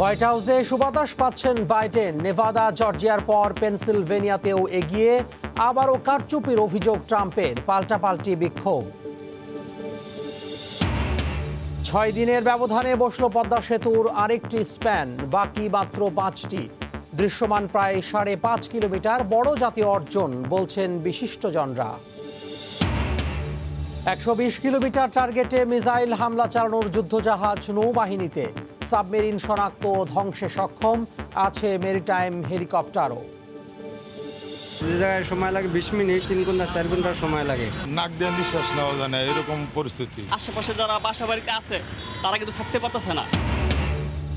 White হাউসে সুবাতাস পাচ্ছেন Biden. Nevada জর্জিয়ার পর পেনসিলভেনিয়াতেও এগিয়ে। আবারও কারচুপির অভিযোগ ট্রাম্পের, পাল্টাপাল্টি বিক্ষোভ। 6 দিনের ব্যবধানে বসল পদ্মা সেতুর আরেকটি স্প্যান, বাকি মাত্র 5টি। দৃশ্যমান প্রায় 5.5 কিলোমিটার, বড় জাতীয় অর্জন বলছেন বিশিষ্টজনরা। 120 কিলোমিটার টার্গেটে মিসাইল হামলা চালানোর যুদ্ধজাহাজ নৌবাহিনীতে। সাবমেরিন শনাক্ত ও ধ্বংসে সক্ষম, আছে মেরিটাইম হেলিকপ্টারও। যে জায়গায় সময় লাগে 20 মিনিট, 3 ঘন্টা 4 ঘন্টা সময় লাগে। নাক দিয়ে নিঃশ্বাস নেওয়া যায় না, এরকম পরিস্থিতি। আশেপাশে যারা বাসা বাড়িতে আছে তারা কিন্তু থাকতে পারতেছে না।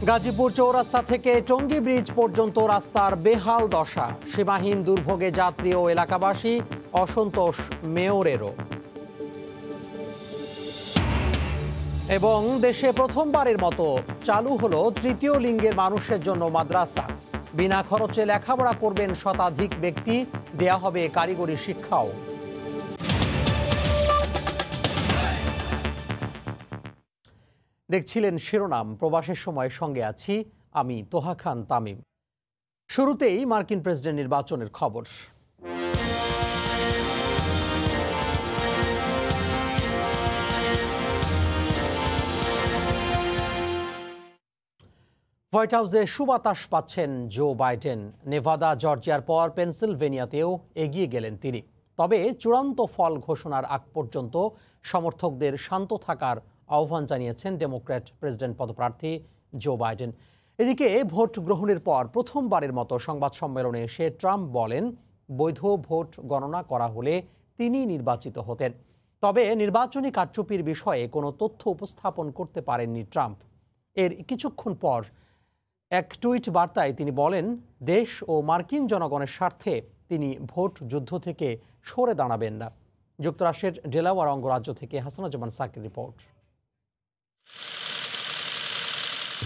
গাজীপুর চৌরাস্তা থেকে টঙ্গী ব্রিজ পর্যন্ত রাস্তার বেহাল দশা। সীমাহীন দুর্ভোগে যাত্রী ও এলাকাবাসী, অসন্তোষ মেয়রেরও। এবং দেশে প্রথমবারের মতো চালু হলো তৃতীয় লিঙ্গের মানুষের জন্য মাদ্রাসা। বিনা খরচে লেখাপড়া করবেন শতাধিক ব্যক্তি, দেয়া হবে কারিগরি শিক্ষাও। দেখছিলেন শিরোনাম। প্রবাসের সময় সঙ্গে আছি আমি তোহা খান তামিম। শুরুতেই মার্কিন প্রেসিডেন্ট নির্বাচনের খবর। হোয়াইট হাউসে সুবাতাস পাচ্ছেন জো বাইডেন। নেভাদা জর্জিয়ার পর পেনসিলভেনিয়াতেও এগিয়ে গেলেন তিনি। তবে চূড়ান্ত ফল ঘোষণার আগ পর্যন্ত সমর্থকদের শান্ত থাকার আহ্বান জানিয়েছেন ডেমোক্র্যাট প্রেসিডেন্ট পদপ্রার্থী জো বাইডেন। এদিকে ভোট গ্রহণের পর প্রথমবারের মতো সংবাদ সম্মেলনে এসে ট্রাম্প বলেন, বৈধ ভোট গণনা করা হলে তিনি নির্বাচিত হতেন। তবে নির্বাচনী কারচুপির বিষয়ে কোনো তথ্য উপস্থাপন করতে পারেননি ট্রাম্প। এর কিছুক্ষণ পর এক টুইট বার্তায় তিনি বলেন, দেশ ও মার্কিন জনগণের স্বার্থে তিনি ভোট যুদ্ধ থেকে সরে দাঁড়াবেন না। যুক্তরাষ্ট্রের ডেলাওয়ার অঙ্গরাজ্য থেকে হাসানুজ্জামান সাকির রিপোর্ট।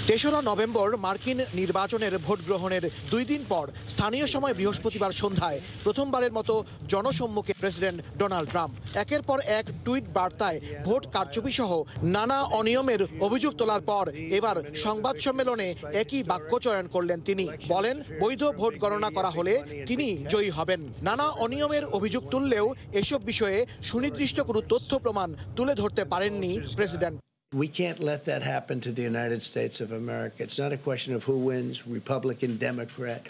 3রা নভেম্বর মার্কিন নির্বাচনের ভোট গ্রহণের 2 দিন পর স্থানীয় সময় বৃহস্পতিবার সন্ধ্যায় প্রথমবারের মতো জনসম্মুখে প্রেসিডেন্ট ডোনাল্ড ট্রাম্প একের পর এক টুইট বার্তায় ভোট কারচুপি সহ নানা অনিয়মের অভিযোগ তোলার পর এবার সংবাদ সম্মেলনে একই বাক্য চয়ন করলেন তিনি। বলেন, বৈধ ভোট গণনা করা হলে তিনি জয়ী হবেন। নানা অনিয়মের অভিযোগ তুললেও এসব বিষয়ে সুনির্দিষ্ট কোনো তথ্য প্রমাণ তুলে ধরতে পারেননি president. We can't let that happen to the United States of America. It's not a question of who wins, Republican, Democrat,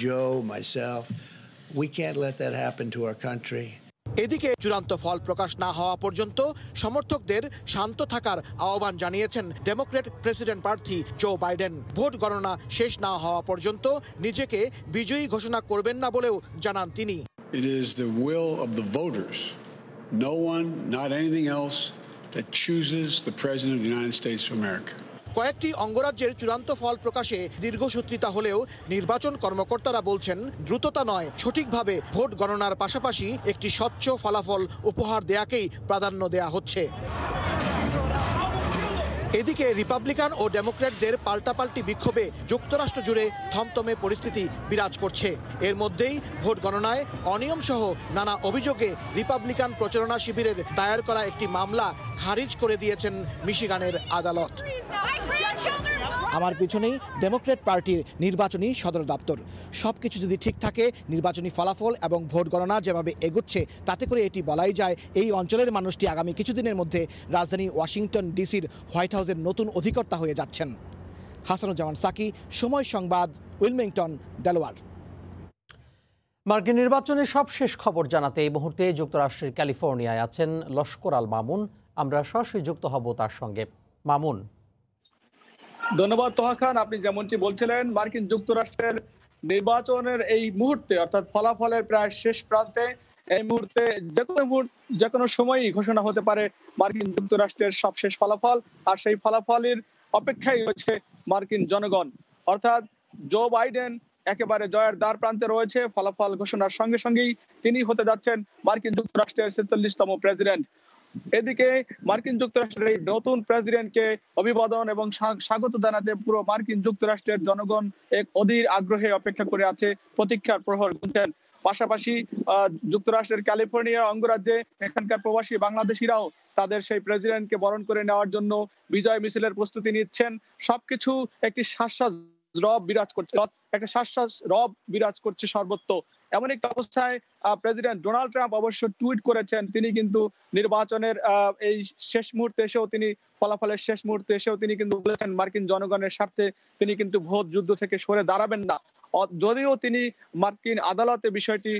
Joe, myself. We can't let that happen to our country. এদিকে চূড়ান্ত ফল প্রকাশ না হওয়া পর্যন্ত সমর্থকদের শান্ত থাকার আহ্বান জানিয়েছেন Democrat president প্রার্থী জো বাইডেন। ভোট গণনা শেষ না হওয়া পর্যন্ত নিজেকে বিজয়ী ঘোষণা করবেন না বলেও জানান তিনি। It is the will of the voters. No one, not anything else, that chooses the President of the United States of America. কয়েকটি অঙ্গরাজ্যের চূড়ান্ত ফল প্রকাশে দীর্ঘসূত্রিতা হলেও নির্বাচন কর্মকর্তারা বলছেন, দ্রুততা নয়, সঠিকভাবে ভোট গণনার পাশাপাশি একটি স্বচ্ছ ফলাফল উপহার দেয়াকেই প্রাধান্য দেয়া হচ্ছে। এদিকে রিপাবলিকান ও ডেমোক্র্যাটদের পাল্টাপাল্টি বিক্ষোভে যুক্তরাষ্ট্র জুড়ে থমথমে পরিস্থিতি বিরাজ করছে। এর মধ্যেই ভোট গণনায় অনিয়ম সহ নানা অভিযোগে রিপাবলিকান প্রচারণা শিবিরের দায়ের করা একটি মামলা খারিজ করে দিয়েছেন মিশিগানের আদালত। আমার পিছনেই ডেমোক্র্যাট পার্টির নির্বাচনী সদর দপ্তর। সবকিছু যদি ঠিক থাকে, নির্বাচনী ফলাফল এবং ভোট গণনা যেভাবে এগোচ্ছে, তাতে করে এটি বলাই যায় এই অঞ্চলের মানুষটি আগামী কিছুদিনের মধ্যে রাজধানী ওয়াশিংটন ডিসির হোয়াইট হাউসের নতুন অধিকর্তা হয়ে যাচ্ছেন। হাসানুজ্জামান সাকি, সময় সংবাদ, উইলমিংটন, ডেলাওয়ার। মার্কিন নির্বাচনের সবশেষ খবর জানাতে এই মুহূর্তে যুক্তরাষ্ট্রের ক্যালিফোর্নিয়ায় আছেন লস্কর আল মামুন। আমরা সরাসরি যুক্ত হব তার সঙ্গে। মামুন। ধন্যবাদ তোহা খান। আপনি যেমনটি বলছিলেন, মার্কিন যুক্তরাষ্ট্রের নির্বাচনের এই মুহূর্তে অর্থাৎ ফলাফলের প্রায় শেষ প্রান্তে, এই মুহূর্তে যে কোনো সময়ই ঘোষণা হতে পারে মার্কিন যুক্তরাষ্ট্রের সবশেষ ফলাফল। আর সেই ফলাফলের অপেক্ষায় রয়েছে মার্কিন জনগণ। অর্থাৎ জো বাইডেন একেবারে জয়ের দ্বার প্রান্তে রয়েছে। ফলাফল ঘোষণার সঙ্গে সঙ্গেই তিনি হতে যাচ্ছেন মার্কিন যুক্তরাষ্ট্রের 46তম প্রেসিডেন্ট। এদিকে মার্কিন যুক্তরাষ্ট্রের এই নতুন প্রেসিডেন্টকে অভিবাদন এবং স্বাগত জানাতে পুরো মার্কিন যুক্তরাষ্ট্রের জনগণ এক অধীর আগ্রহে অপেক্ষা করে আছে, প্রতীক্ষার প্রহর গুনছেন। পাশাপাশি যুক্তরাষ্ট্রের ক্যালিফোর্নিয়া অঙ্গরাজ্যে এখানকার প্রবাসী বাংলাদেশিরাও তাদের সেই প্রেসিডেন্টকে বরণ করে নেওয়ার জন্য বিজয় মিছিলের প্রস্তুতি নিচ্ছেন। সবকিছু একটি রব বিরাজ করছে, একটা শ্বাস রব বিরাজ করছে সর্বত্র। এমন একটা অবস্থায় প্রেসিডেন্ট ডোনাল্ড ট্রাম্প অবশ্য টুইট করেছেন, তিনি কিন্তু নির্বাচনের এই শেষ মুহূর্তে এসেও তিনি ফলাফলের শেষ মুহূর্তে এসেও তিনি কিন্তু বলেছেন মার্কিন জনগণের স্বার্থে তিনি কিন্তু ভোট যুদ্ধ থেকে সরে দাঁড়াবেন না। যদিও তিনি মার্কিন আদালতে বিষয়টি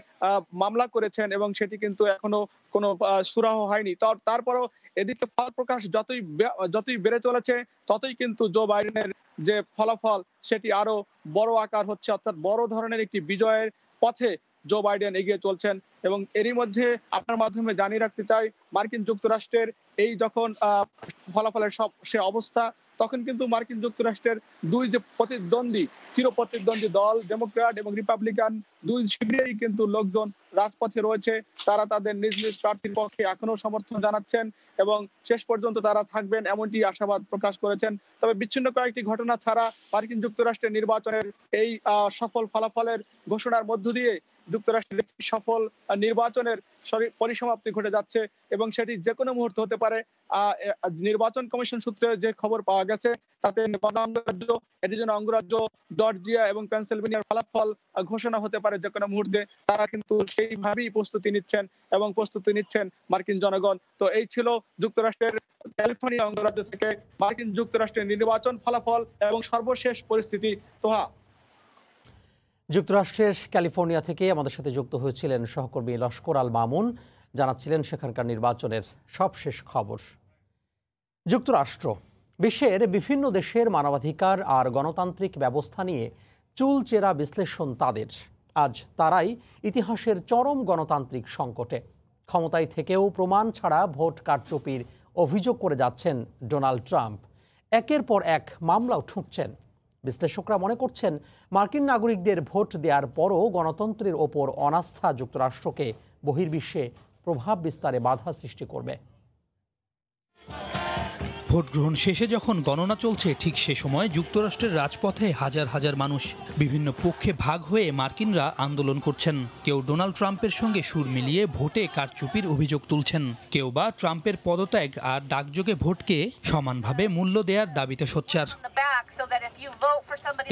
মামলা করেছেন এবং সেটি কিন্তু এখনো কোনো সুরাহা হয়নি। তারপরও এদিকে ফল প্রকাশ যতই বেড়ে চলেছে ততই কিন্তু জো বাইডেনের যে ফলাফল সেটি আরো বড় আকার হচ্ছে, অর্থাৎ বড় ধরনের একটি বিজয়ের পথে জো বাইডেন এগিয়ে চলছেন। এবং এরই মধ্যে আপনার মাধ্যমে জানিয়ে রাখতে চাই, মার্কিন যুক্তরাষ্ট্রের এই যখন ফলাফলের সে অবস্থা, তখন কিন্তু মার্কিন যুক্তরাষ্ট্রের দুই যে চিরপ্রতিদ্বন্দ্বী দল ডেমোক্র্যাট এবং রিপাবলিকান দুই শিবিরেই কিন্তু লোকজন রাজপথে রয়েছে। তারা তাদের নিজ নিজ প্রার্থীর পক্ষে এখনো সমর্থন জানাচ্ছেন এবং শেষ পর্যন্ত তারা থাকবেন এমনটি আশাবাদ প্রকাশ করেছেন। তবে বিচ্ছিন্ন কয়েকটি ঘটনা ছাড়া মার্কিন যুক্তরাষ্ট্রের নির্বাচনের এই সফল ফলাফলের ঘোষণার মধ্য দিয়ে যুক্তরাষ্ট্রের একটি সফল নির্বাচনের পরিসমাপ্তি ঘটে যাচ্ছে এবং সেটি যে কোনো মুহূর্তে হতে পারে। নির্বাচন কমিশন সূত্রে যে খবর পাওয়া গেছে তাতে নেভাদা অঙ্গরাজ্য, অ্যারিজোনা অঙ্গরাজ্য, জর্জিয়া এবং পেনসিলভেনিয়ার ফলাফল ঘোষণা হতে পারে যে কোনো মুহূর্তে। তারা কিন্তু সেইভাবেই প্রস্তুতি নিচ্ছেন এবং প্রস্তুতি নিচ্ছেন মার্কিন জনগণ। তো এই ছিল যুক্তরাষ্ট্রের ক্যালিফোর্নিয়া অঙ্গরাজ্য থেকে মার্কিন যুক্তরাষ্ট্রের নির্বাচন ফলাফল এবং সর্বশেষ পরিস্থিতি। তোহা। যুক্তরাষ্ট্রের ক্যালিফোর্নিয়া থেকে আমাদের সাথে যুক্ত হয়েছিলেন সহকর্মী লস্কর আল মামুন, জানাচ্ছিলেন সেখানকার নির্বাচনের সবশেষ খবর। যুক্তরাষ্ট্র বিশ্বের বিভিন্ন দেশের মানবাধিকার আর গণতান্ত্রিক ব্যবস্থা নিয়ে চুলচেরা বিশ্লেষণ তাদের। আজ তারাই ইতিহাসের চরম গণতান্ত্রিক সংকটে। ক্ষমতায় থেকেও প্রমাণ ছাড়া ভোট কারচুপির অভিযোগ করে যাচ্ছেন ডোনাল্ড ট্রাম্প। একের পর এক মামলাও ঠুকছেন। বিশ্লেষকরা মনে করছেন মার্কিন নাগরিকদের ভোট দেওয়ার পরও গণতন্ত্রের ওপর অনাস্থা যুক্তরাষ্ট্রকে বহির্বিশ্বে প্রভাব বিস্তারে বাধা সৃষ্টি করবে। ভোট গ্রহণ শেষে যখন গণনা চলছে, ঠিক সে সময় যুক্তরাষ্ট্রের রাজপথে হাজার হাজার মানুষ বিভিন্ন পক্ষে ভাগ হয়ে মার্কিনরা আন্দোলন করছেন। কেউ ডোনাল্ড ট্রাম্পের সঙ্গে সুর মিলিয়ে ভোটে কারচুপির অভিযোগ তুলছেন, কেউ বা ট্রাম্পের পদত্যাগ আর ডাকযোগে ভোটকে সমানভাবে মূল্য দেওয়ার দাবিতে সোচ্চার।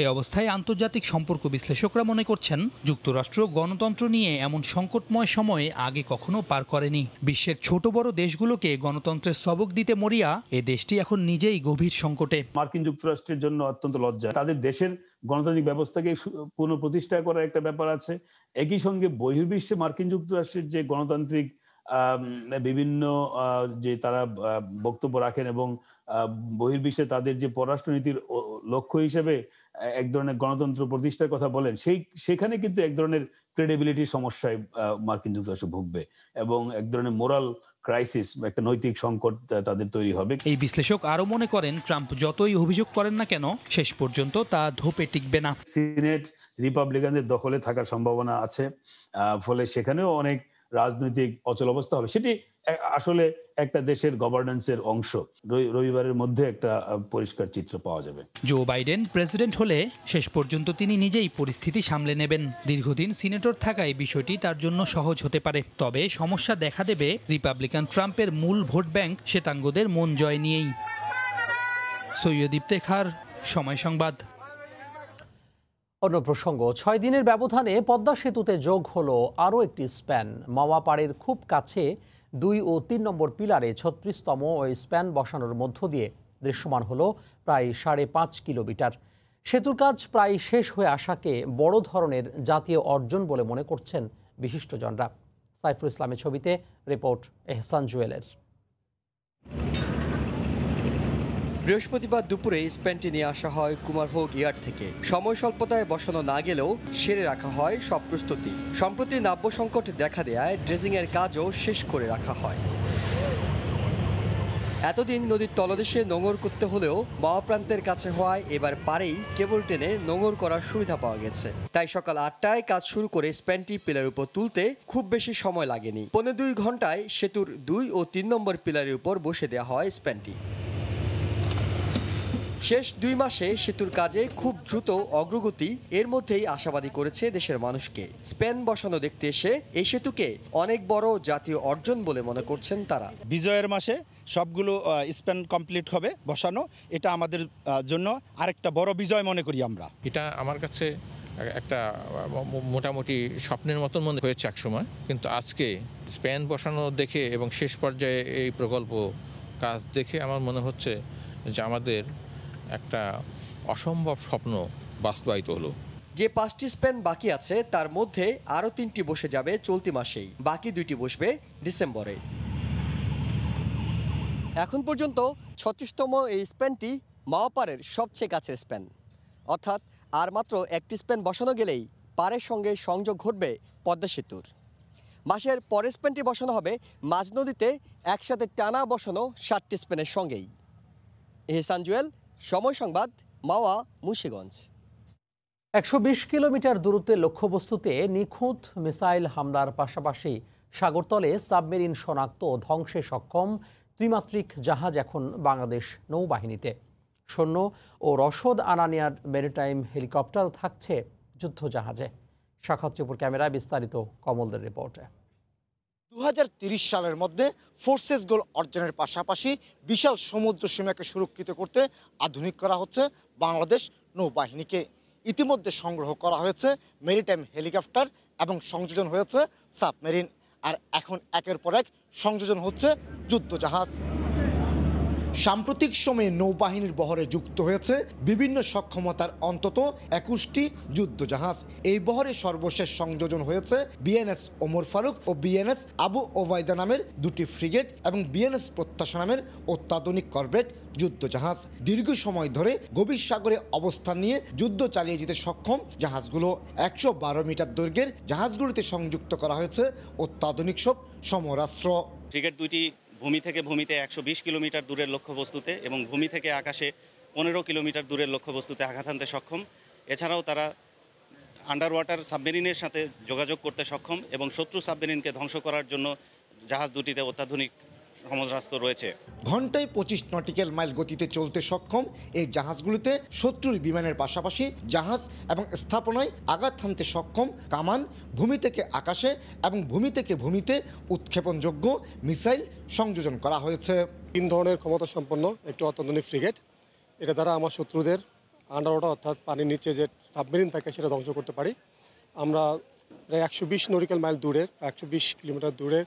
এ অবস্থায় আন্তর্জাতিক সম্পর্ক বিশ্লেষকরা মনে করছেন যুক্তরাষ্ট্র গণতন্ত্র নিয়ে এমন সংকটময় সময়ে আগে কখনো পার করেনি। বিশ্বের ছোট বড় দেশগুলোকে গণতন্ত্রের সবক দিতে মরিয়া এ দেশটি এখন নিজেই গভীর সংকটে। মার্কিন যুক্তরাষ্ট্রের জন্য অত্যন্ত লজ্জা। তাদের দেশের গণতান্ত্রিক ব্যবস্থাকে পুনঃপ্রতিষ্ঠা করার একটা ব্যাপার আছে। একই সঙ্গে বহির্বিশ্বে মার্কিন যুক্তরাষ্ট্রের যে গণতান্ত্রিক বিভিন্ন যে তারা বক্তব্য রাখেন এবং বহির্বিশ্বে তাদের যে পররাষ্ট্রনীতির লক্ষ্য হিসেবে এক ধরনের গণতন্ত্র প্রতিষ্ঠার কথা বলেন, সেখানে কিন্তু এক ধরনের ক্রেডিবিলিটির সমস্যায় মার্কিন যুক্তরাষ্ট্র ভুগবে এবং এক ধরনের মোরাল ক্রাইসিস, একটা নৈতিক সংকট তাদের তৈরি হবে। এই বিশ্লেষক আরো মনে করেন ট্রাম্প যতই অভিযোগ করেন না কেন, শেষ পর্যন্ত তা ধোপে টিকবে না। সিনেট রিপাবলিকানদের দখলে থাকার সম্ভাবনা আছে, ফলে সেখানেও অনেক রাজনৈতিক অচলাবস্থা হবে। সেটি আসলে একটা দেশের গভর্নেন্সের অংশ। রবিবারের মধ্যে একটা পরিষ্কার চিত্র পাওয়া যাবে। জো বাইডেন প্রেসিডেন্ট হলে শেষ পর্যন্ত তিনি নিজেই পরিস্থিতি সামলে নেবেন। দীর্ঘদিন সিনেটর থাকায় বিষয়টি তার জন্য সহজ হতে পারে। তবে সমস্যা দেখা দেবে রিপাবলিকান ট্রাম্পের মূল ভোট ব্যাংক শ্বেতাঙ্গদের মন জয় নিয়েই। সৈয়দ ইফতেখার, সময় সংবাদ। অন্য প্রসঙ্গ, 6 দিনের ব্যবধানে পদ্মা সেতুতে যোগ হলো আরও একটি স্প্যান। মাওয়া পাড়ের খুব কাছে 2 ও 3 নম্বর পিলারে 36তম ওই স্প্যান বসানোর মধ্য দিয়ে দৃশ্যমান হলো প্রায় 5.5 কিলোমিটার। সেতুর কাজ প্রায় শেষ হয়ে আসাকে বড় ধরনের জাতীয় অর্জন বলে মনে করছেন বিশিষ্টজনরা। সাইফুল ইসলামের ছবিতে রিপোর্ট এহসান জুয়েলের। বৃহস্পতিবার দুপুরে স্প্যানটি নিয়ে আসা হয় কুমারভোগ ইয়ার্ড থেকে। সময় স্বল্পতায় বসানো না গেলেও সেরে রাখা হয় সব প্রস্তুতি। সম্প্রতি নাব্য সংকট দেখা দেয়ায় ড্রেজিংয়ের কাজও শেষ করে রাখা হয়। এতদিন নদীর তলদেশে নোঙর করতে হলেও মাওয়া প্রান্তের কাছে হওয়ায় এবার পারেই কেবল টেনে নোঙর করার সুবিধা পাওয়া গেছে। তাই সকাল 8টায় কাজ শুরু করে স্প্যানটি পিলারের উপর তুলতে খুব বেশি সময় লাগেনি। 2.25 ঘন্টায় সেতুর 2 ও 3 নম্বর পিলারের উপর বসে দেওয়া হয় স্প্যানটি। শেষ 2 মাসে সেতুর কাজে খুব দ্রুত অগ্রগতি এর মধ্যেই আশাবাদী করেছে দেশের মানুষকে। স্পেন বসানো দেখতে এসে এই সেতুকে অনেক বড় জাতীয় অর্জন বলে মনে করছেন তারা। বিজয়ের মাসে সবগুলো স্পেন কমপ্লিট হবে বসানো, এটা আমাদের জন্য আরেকটা বড় বিজয় মনে করি আমরা। এটা আমার কাছে একটা মোটামুটি স্বপ্নের মতন মনে হয়েছে এক সময়, কিন্তু আজকে স্পেন বসানো দেখে এবং শেষ পর্যায়ে এই প্রকল্প কাজ দেখে আমার মনে হচ্ছে যে আমাদের একটা অসম্ভব স্বপ্ন বাস্তবায়িত হলো। যে 5টি স্পেন বাকি আছে তার মধ্যে আরও 3টি বসে যাবে চলতি মাসেই, বাকি 2টি বসবে ডিসেম্বরে। এখন পর্যন্ত 36তম এই স্পেনটি মাওপারের সবচেয়ে কাছের স্পেন, অর্থাৎ আর মাত্র একটি স্পেন বসানো গেলেই পাড়ের সঙ্গে সংযোগ ঘটবে পদ্মা সেতুর। মাসের পরের স্পেনটি বসানো হবে মাঝ নদীতে একসাথে টানা বসানো 7টি স্পেনের সঙ্গেই। এহসান জুয়েল, সময় সংবাদ, মাওয়া, মুন্সিগঞ্জ। 120 কিলোমিটার দূরত্বে লক্ষ্যবস্তুতে নিখুঁত মিসাইল হামলার পাশাপাশি সাগরতলে সাবমেরিন শনাক্ত ও ধ্বংসে সক্ষম ত্রিমাত্রিক জাহাজ এখন বাংলাদেশ নৌবাহিনীতে। সৈন্য ও রসদ আনা নেয়ার মেরিটাইম হেলিকপ্টার থাকছে যুদ্ধজাহাজে। সাক্ষাৎ ত্রিপুর ক্যামেরায় বিস্তারিত কমলদের রিপোর্টে। 2030 সালের মধ্যে ফোর্সেস গোল অর্জনের পাশাপাশি বিশাল সমুদ্র সীমাকে সুরক্ষিত করতে আধুনিক করা হচ্ছে বাংলাদেশ নৌবাহিনীকে। ইতিমধ্যে সংগ্রহ করা হয়েছে মেরিটাইম হেলিকপ্টার এবং সংযোজন হয়েছে সাবমেরিন, আর এখন একের পর এক সংযোজন হচ্ছে যুদ্ধজাহাজ। সাম্প্রতিক সময়ে নৌবাহিনীর বহরে যুক্ত হয়েছে বিভিন্ন সক্ষমতার অন্তত 21টি যুদ্ধজাহাজ। এই বহরে সর্বশেষ সংযোজন হয়েছে বিএনএস ওমর ফারুক ও বিএনএস আবু ওবায়দা নামের 2টি ফ্রিগেট এবং বিএনএস প্রত্যাশা নামের অত্যাধুনিক করভেট যুদ্ধজাহাজ। দীর্ঘ সময় ধরে গভীর সাগরে অবস্থান নিয়ে যুদ্ধ চালিয়ে যেতে সক্ষম জাহাজগুলো। 112 মিটার দৈর্ঘ্যের জাহাজগুলোতে সংযুক্ত করা হয়েছে অত্যাধুনিক সব সমরাস্ত্র। ফ্রিগেট দুইটি ভূমি থেকে ভূমিতে 120 কিলোমিটার দূরের লক্ষ্যবস্তুতে এবং ভূমি থেকে আকাশে 15 কিলোমিটার দূরের লক্ষ্যবস্তুতে আঘাত হানতে সক্ষম। এছাড়াও তারা আন্ডার ওয়াটার সাবমেরিনের সাথে যোগাযোগ করতে সক্ষম এবং শত্রু সাবমেরিনকে ধ্বংস করার জন্য জাহাজ দুটিতে অত্যাধুনিক সমরাস্ত্র রয়েছে। ঘন্টায় 25 নটিক্যাল মাইল গতিতে চলতে সক্ষম এই জাহাজগুলিতে শত্রুর বিমানের পাশাপাশি জাহাজ এবং স্থাপনায় আঘাত হানতে সক্ষম কামান, ভূমি থেকে আকাশে এবং ভূমি থেকে ভূমিতে উৎক্ষেপণযোগ্য মিসাইল সংযোজন করা হয়েছে। 3 ধরনের ক্ষমতা সম্পন্ন একটি অত্যাধুনিক ফ্রিগেট। এটা দ্বারা আমার শত্রুদের আন্ডার ওয়াটার অর্থাৎ পানির নিচে যে সাবমেরিন থাকে সেটা ধ্বংস করতে পারি। আমরা প্রায় 120 নটিক্যাল মাইল দূরের 120 কিলোমিটার দূরের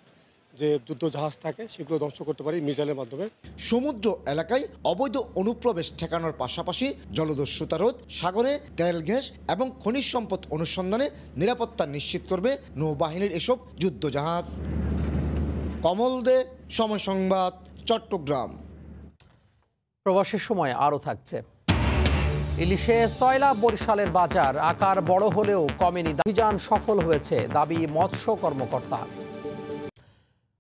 যে যুদ্ধ জাহাজ থাকে সেগুলো ধ্বংস করতে পারি মিসাইলের মাধ্যমে। সমুদ্র এলাকায় অবৈধ অনুপ্রবেশ ঠেকানোর পাশাপাশি জলদস্যুতা রোধ, সাগরে তেল গ্যাস এবং খনিজ সম্পদ অনুসন্ধানে নিরাপত্তা নিশ্চিত করবে নৌবাহিনীর এসব যুদ্ধ জাহাজ। কমল দে, সময় সংবাদ, চট্টগ্রাম। প্রবাসের সময় আরও থাকছে। ইলিশে সয়লা বরিশালের বাজার আকার বড় হলেও কমেনি, অভিযান সফল হয়েছে দাবি মৎস্য কর্মকর্তা।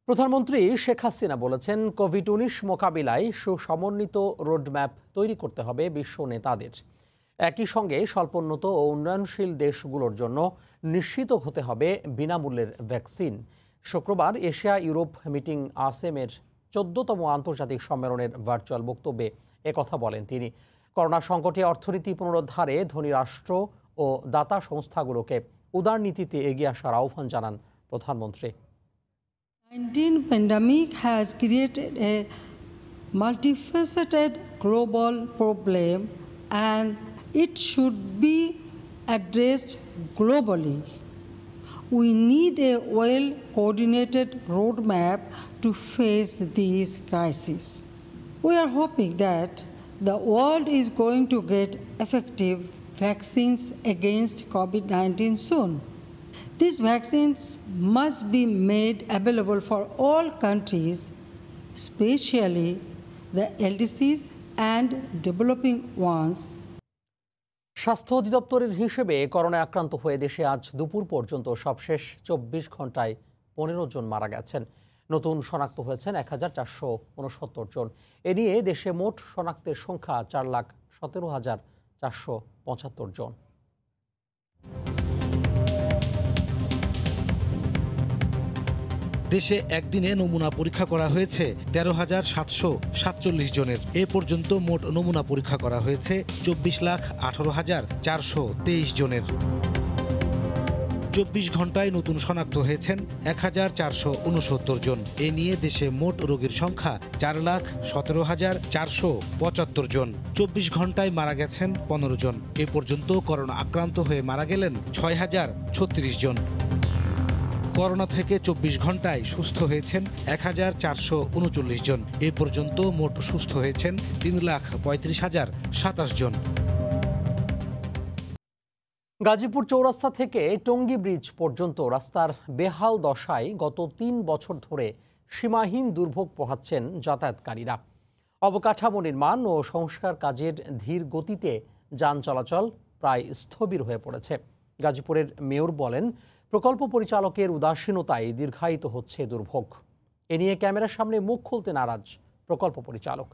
প্রধানমন্ত্রী শেখ হাসিনা বলেছেন, কোভিড-19 মোকাবিলায় সুসমন্বিত রোডম্যাপ তৈরি করতে হবে বিশ্ব নেতাদের। একই সঙ্গে স্বল্পোন্নত ও উন্নয়নশীল দেশগুলোর জন্য নিশ্চিত হতে হবে বিনামূল্যের ভ্যাকসিন। শুক্রবার এশিয়া ইউরোপ মিটিং ASEM-এর 14তম আন্তর্জাতিক সম্মেলনের ভার্চুয়াল বক্তব্যে একথা বলেন তিনি। করোনা সংকটে অর্থনীতি পুনরুদ্ধারে ধনী রাষ্ট্র ও দাতা সংস্থাগুলোকে উদারনীতিতে এগিয়ে আসার আহ্বান জানান প্রধানমন্ত্রী। COVID-19 pandemic has created a multifaceted global problem and it should be addressed globally. We need a well-coordinated roadmap to face these crises. We are hoping that the world is going to get effective vaccines against COVID-19 soon. These vaccines must be made available for all countries, especially the LDCs and developing ones. স্বাস্থ্য অধিদপ্তরের হিসেবে করোনায় আক্রান্ত হয়ে দেশে আজ দুপুর পর্যন্ত সবশেষ 24 ঘন্টায় 15 জন মারা গেছেন। নতুন শনাক্ত হয়েছেন 1469 জন। এ নিয়ে দেশে মোট শনাক্তের সংখ্যা 4,17,475 জন। দেশে একদিনে নমুনা পরীক্ষা করা হয়েছে 13,747 জনের। এ পর্যন্ত মোট নমুনা পরীক্ষা করা হয়েছে 24,18,423 জনের। 24 ঘন্টায় নতুন শনাক্ত হয়েছেন 1,469 জন। এ নিয়ে দেশে মোট রোগীর সংখ্যা 4,17,475 জন। 24 ঘন্টায় মারা গেছেন 15 জন। এ পর্যন্ত করোনা আক্রান্ত হয়ে মারা গেলেন 6,036 জন। করোনা থেকে 24 ঘন্টায় সুস্থ হয়েছেন 1,439 জন। এ পর্যন্ত মোট সুস্থ হয়েছেন 3,35,027 জন। গাজীপুর চৌরাস্তা থেকে টঙ্গী ব্রিজ পর্যন্ত রাস্তার বেহাল দশায় গত 3 বছর ধরে সীমাহীন দুর্ভোগ পোহাচ্ছেন যাতায়াতকারীরা। অবকাঠামো নির্মাণ ও সংস্কার কাজের ধীর গতিতে যান চলাচল প্রায় স্থবির হয়ে পড়েছে। গাজীপুরের মেয়র বলেন, প্রকল্প পরিচালকের উদাসীনতায় দীর্ঘায়িত হচ্ছে দুর্ভোগ। এ নিয়ে ক্যামেরার সামনে মুখ খুলতে নারাজ প্রকল্প পরিচালক।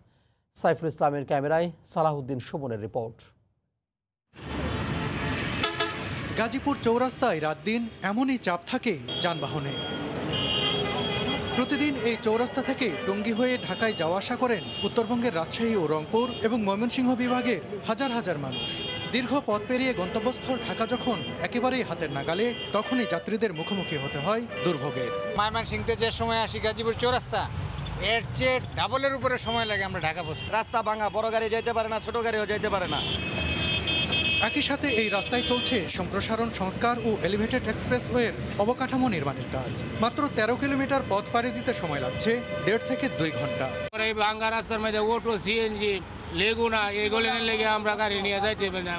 সাইফুল ইসলামের ক্যামেরায় সালাহুদ্দিন সুমনের রিপোর্ট। গাজীপুর চৌরাস্তায় রাত দিন এমনই চাপ থাকে যানবাহনে। প্রতিদিন এই চৌরাস্তা থেকে টঙ্গী হয়ে ঢাকায় যাওয়া আসা করেন উত্তরবঙ্গের রাজশাহী ও রংপুর এবং ময়মনসিংহ বিভাগের হাজার হাজার মানুষ। দীর্ঘ পথ পেরিয়ে গন্তব্যস্থল ঢাকা যখন একেবারেই হাতের নাগালে, তখনই যাত্রীদের মুখোমুখি হতে হয় দুর্ভোগের। ময়মনসিংহতে যে সময় আসি গাজীপুর চৌরাস্তা, এর চেয়ে ডাবলের উপরে সময় লাগে আমরা ঢাকা বসে। রাস্তা ভাঙা, বড় গাড়ি যাইতে পারে না, ছোট গাড়িও যাইতে পারে না। একই সাথে এই রাস্তায় চলছে সম্প্রসারণ, সংস্কার ও এলিভেটেড এক্সপ্রেসওয়ের অবকাঠামো নির্মাণের কাজ। মাত্র 13 কিলোমিটার পথ পাড়ি দিতে সময় লাগছে 1.5 থেকে 2 ঘন্টা। এই ভাঙ্গা রাস্তার মধ্যে অটো, সিএনজি, লেগুনা এগুলো লেগে আমরা গাড়ি নিয়ে যাইতে পারি না।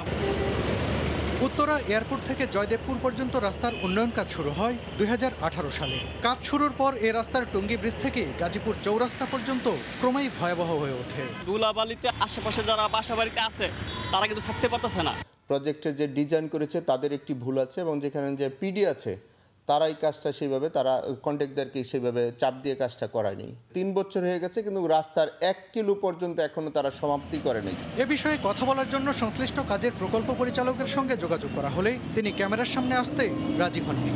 উত্তরা এয়ারপোর্ট থেকে জয়দেবপুর পর্যন্ত রাস্তার উন্নয়ন কাজ শুরু হয় 2018 সালে। কাজ শুরুর পর এই রাস্তার টঙ্গী ব্রিজ থেকে গাজীপুর চৌরাস্তা পর্যন্ত ক্রমেই ভয়াবহ হয়ে ওঠে। ধুলাবালিতে আশেপাশে যারা বাসা বাড়িতে আছে তারা কিন্তু থাকতে পারতেছে না। প্রজেক্টে যে ডিজাইন করেছে তাদের একটি ভুল আছে এবং যেখানে যে পিডি আছে তারা এই কাজটা সেইভাবে, তারা কন্ট্রাক্টরকে সেইভাবে চাপ দিয়ে কাজটা করায়নি। 3 বছর হয়ে গেছে কিন্তু রাস্তার 1 কিলো পর্যন্ত এখনো তারা সমাপ্তি করেনি। এ বিষয়ে কথা বলার জন্য সংশ্লিষ্ট কাজের প্রকল্প পরিচালকের সঙ্গে যোগাযোগ করা হলে তিনি ক্যামেরার সামনে আসতে রাজি হননি।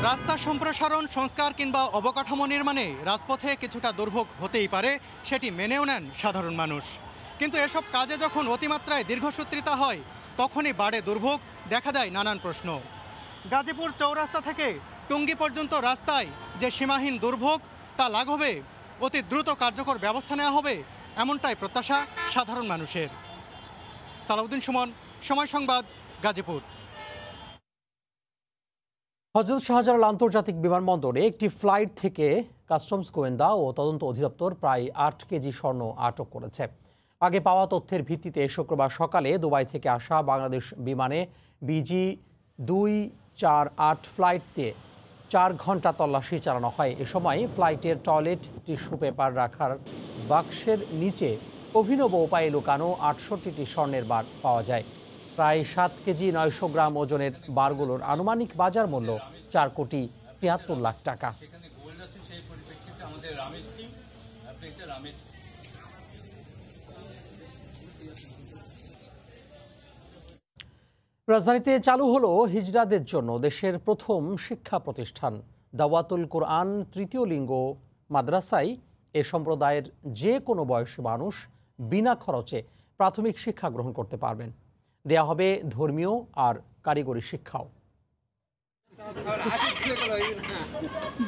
রাস্তা সম্প্রসারণ, সংস্কার কিংবা অবকাঠামো নির্মাণে রাজপথে কিছুটা দুর্ভোগ হতেই পারে, সেটি মেনেও নেন সাধারণ মানুষ। কিন্তু এসব কাজে যখন অতিমাত্রায় দীর্ঘসূত্রিতা হয়, তখনই বাড়ে দুর্ভোগ, দেখা দেয় নানান প্রশ্ন। গাজীপুর চৌরাস্তা থেকে টঙ্গী পর্যন্ত রাস্তায় যে সীমাহীন দুর্ভোগ, তা লাঘবে অতি দ্রুত কার্যকর ব্যবস্থা নেওয়া হবে, এমনটাই প্রত্যাশা সাধারণ মানুষের। সালাউদ্দিন সুমন, সময় সংবাদ, গাজীপুর। হযরত শাহজালাল আন্তর্জাতিক বিমানবন্দরে একটি ফ্লাইট থেকে কাস্টমস গোয়েন্দা ও তদন্ত অধিদপ্তর প্রায় 8 কেজি স্বর্ণ আটক করেছে। আগে পাওয়া তথ্যের ভিত্তিতে শুক্রবার সকালে দুবাই থেকে আসা বাংলাদেশ বিমানে BG 248 ফ্লাইটে 4 ঘন্টা তল্লাশি চালানো হয়। এ সময় ফ্লাইটের টয়লেট, টিস্যু পেপার রাখার বাক্সের নিচে অভিনব উপায়ে লুকানো 68টি স্বর্ণের বার পাওয়া যায়। প্রায় 7 কেজি 900 গ্রাম ওজনের বারগুলোর আনুমানিক বাজার মূল্য 4 কোটি 73 লাখ টাকা। রাজধানীতে চালু হলো হিজড়াদের জন্য দেশের প্রথম শিক্ষা প্রতিষ্ঠান দাওয়াতুল কোরআন তৃতীয় লিঙ্গ মাদ্রাসায়। এ সম্প্রদায়ের যে কোনো বয়সী মানুষ বিনা খরচে প্রাথমিক শিক্ষা গ্রহণ করতে পারবেন। দেয়া হবে ধর্মীয় আর কারিগরি শিক্ষাও।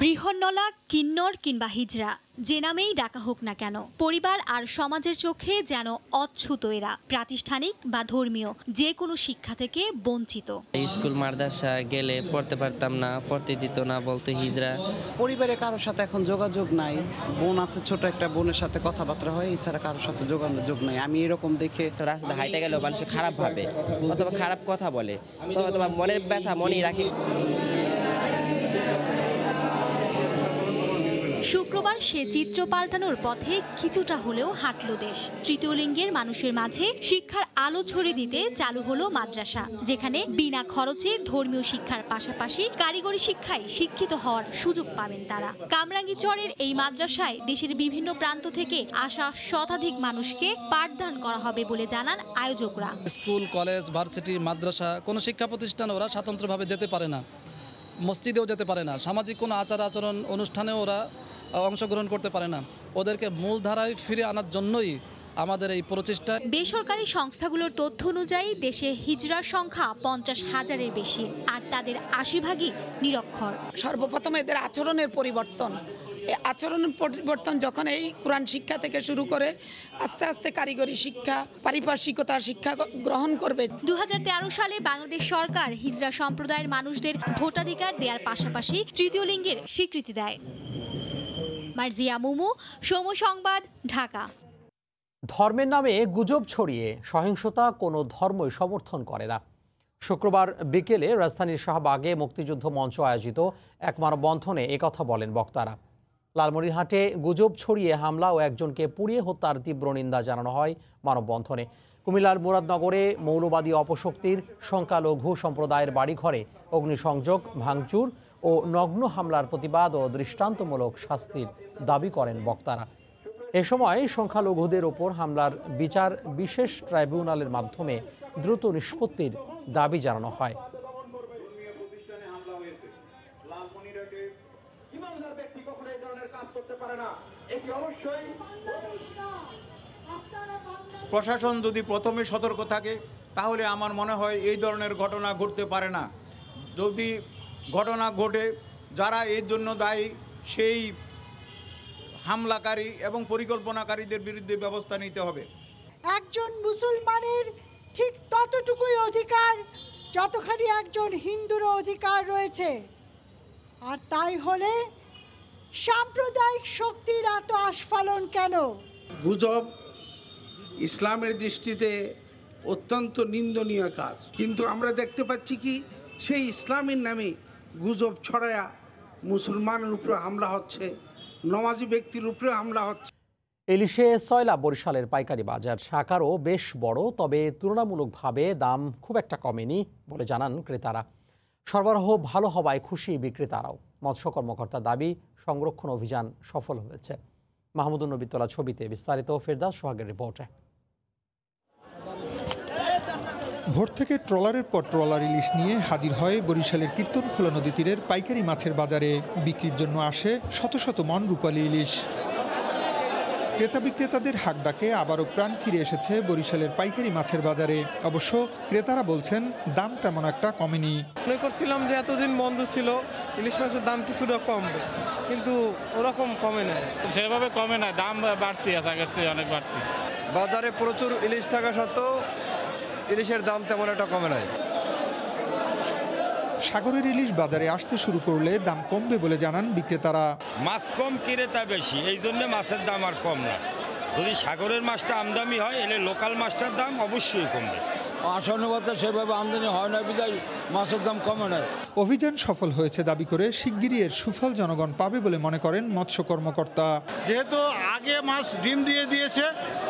বৃহন্নলা, কিন্নর কিংবা হিজড়া, যে নামেই ডাকা হোক না কেন, পরিবার আর সমাজের চোখে যেন অচ্ছুত এরা। প্রাতিষ্ঠানিক বা ধর্মীয় যে কোনো শিক্ষা থেকে বঞ্চিত। স্কুল মাদ্রাসা গেলে পড়তে পারতাম না, পড়তে দিত না, বলতো হিজড়া। পরিবারে কারোর সাথে এখন যোগাযোগ নাই। বোন আছে, ছোট একটা বোনের সাথে কথাবার্তা হয়, এছাড়া কারোর সাথে যোগাযোগ নাই। আমি এরকম দেখে রাস্তা হাইটে গেলেও মানুষ খারাপ ভাবে অথবা খারাপ কথা বলে, অথবা মনের ব্যথা মনেই রাখি। শুক্রবার সে চিত্র পাল্টানোর পথে কিছুটা হলেও হাঁটল দেশ। তৃতীয় লিঙ্গের মানুষের মাঝে শিক্ষার আলো ছড়িয়ে দিতে চালু হলো মাদ্রাসা, যেখানে বিনা খরচে ধর্মীয় শিক্ষার পাশাপাশি কারিগরি শিক্ষায় শিক্ষিত হওয়ার সুযোগ পাবেন তারা। কামরাঙ্গীচরের এই মাদ্রাসায় দেশের বিভিন্ন প্রান্ত থেকে আসা শতাধিক মানুষকে পাঠদান করা হবে বলে জানান আয়োজকরা। স্কুল, কলেজ, ভার্সিটি, মাদ্রাসা কোনো শিক্ষা প্রতিষ্ঠান ওরা স্বতন্ত্রভাবে যেতে পারে না। মসজিদেও যেতে পারে না, সামাজিক কোনো আচার আচরণ অনুষ্ঠানেও ওরা অংশগ্রহণ করতে পারে না। ওদেরকে মূল ধারায় ফিরে আনার জন্যই আমাদের এই প্রচেষ্টা। বেসরকারি সংস্থাগুলোর তথ্য অনুযায়ী দেশে হিজড়ার সংখ্যা 50,000-এর বেশি, আর তাদের 80 ভাগই নিরক্ষর। সর্বপ্রথম এদের আচরণের পরিবর্তন, এই আচরণের পরিবর্তন যখন এই কোরআন শিক্ষা থেকে শুরু করে আস্তে আস্তে কারিগরি শিক্ষা, পারিপার্শ্বিকতা শিক্ষা গ্রহণ করবে। 2013 সালে বাংলাদেশ সরকার হিজড়া সম্প্রদায়ের মানুষদের ভোটাধিকার দেওয়ার পাশাপাশি তৃতীয় লিঙ্গের স্বীকৃতি দেয়। মার্জিয়া মুমু, সময় সংবাদ, ঢাকা। ধর্মের নামে গুজব ছড়িয়ে সহিংসতা কোনো ধর্মই সমর্থন করে না। শুক্রবার বিকেলে রাজধানীর শাহবাগে মুক্তিযুদ্ধ মঞ্চ আয়োজিত এক মানববন্ধনে একথা বলেন বক্তারা। লালমনিরহাটে গুজব ছড়িয়ে হামলা ও একজনকে পুড়িয়ে হত্যার তীব্র নিন্দা জানানো হয় মানববন্ধনে। কুমিল্লার মুরাদনগরে মৌলবাদী অপশক্তির সংখ্যালঘু সম্প্রদায়ের বাড়িঘরে অগ্নিসংযোগ, ভাঙচুর ও নগ্ন হামলার প্রতিবাদ ও দৃষ্টান্তমূলক শাস্তির দাবি করেন বক্তারা। এ সময় সংখ্যালঘুদের ওপর হামলার বিচার বিশেষ ট্রাইব্যুনালের মাধ্যমে দ্রুত নিষ্পত্তির দাবি জানানো হয়। প্রশাসন যদি প্রথমে সতর্ক থাকে তাহলে আমার মনে হয় এই ধরনের ঘটনা ঘটতে পারে না। যদি ঘটনা ঘটে, যারা এর জন্য দায়ী সেই হামলাকারী এবং পরিকল্পনাকারীদের বিরুদ্ধে ব্যবস্থা নিতে হবে। একজন মুসলমানের ঠিক ততটুকুই অধিকার যতখানি একজন হিন্দুর অধিকার রয়েছে, আর তাই হলে সাম্প্রদায়িক শক্তির এত আস্ফালন কেন? গুজব ইসলামের দৃষ্টিতে অত্যন্ত নিন্দনীয় কাজ, কিন্তু আমরা দেখতে পাচ্ছি কি সেই ইসলামের নামে গুজব ছড়ায়া মুসলমানের উপরে হামলা হচ্ছে, নমাজি ব্যক্তির উপরে হামলা হচ্ছে। ইলিশে সয়লা বরিশালের পাইকারি বাজার আকারও বেশ বড়, তবে তুলনামূলকভাবে দাম খুব একটা কমেনি বলে জানান ক্রেতারা। সরবরাহ ভালো হওয়ায় খুশি বিক্রেতারাও। মৎস্য কর্মকর্তার দাবি, সংরক্ষণ অভিযান সফল হয়েছে। মাহমুদুন নবী তোলা ছবিতে বিস্তারিত ফেরদাউস সোহাগের রিপোর্টে। ভোর থেকে ট্রলারের পর ট্রলার ইলিশ নিয়ে হাজির হয় বরিশালের কীর্তনখোলা নদী তীরের পাইকারি মাছের বাজারে। বিক্রির জন্য আসে শত শত মন রূপালী ইলিশ। ক্রেতা বিক্রেতাদের হাক ডাকে আবারও প্রাণ ফিরে এসেছে বরিশালের পাইকারি মাছের বাজারে। অবশ্য ক্রেতারা বলছেন দাম তেমন একটা কমেনি। মনে করছিলাম যে এতদিন বন্ধ ছিল, ইলিশ মাছের দাম কিছুটা কমবে, কিন্তু ওরকম কমে না, সেভাবে কমে না, দাম বাড়তি আছে, আগের চেয়ে অনেক বাড়তি। বাজারে প্রচুর ইলিশ থাকা সত্ত্বেও ইলিশের দাম তেমন একটা কমে নাই। সাগরের ইলিশ বাজারে আসতে শুরু করলে দাম কমবে বলে জানান বিক্রেতারা। মাছ কম ক্রেতা বেশি, এই জন্য মাছের দাম আর কম না। যদি সাগরের মাছটা আমদানি হয় এলে লোকাল মাছটার দাম অবশ্যই কমবে। আসনবাজার সেভাবে আমদানি হয় না বিধায় মাছের দাম কমে না। অভিযান সফল হয়েছে দাবি করে শিগগিরই এর সুফল জনগণ পাবে বলে মনে করেন মৎস্য কর্মকর্তা। যেহেতু আগে মাছ ডিম দিয়ে দিয়েছে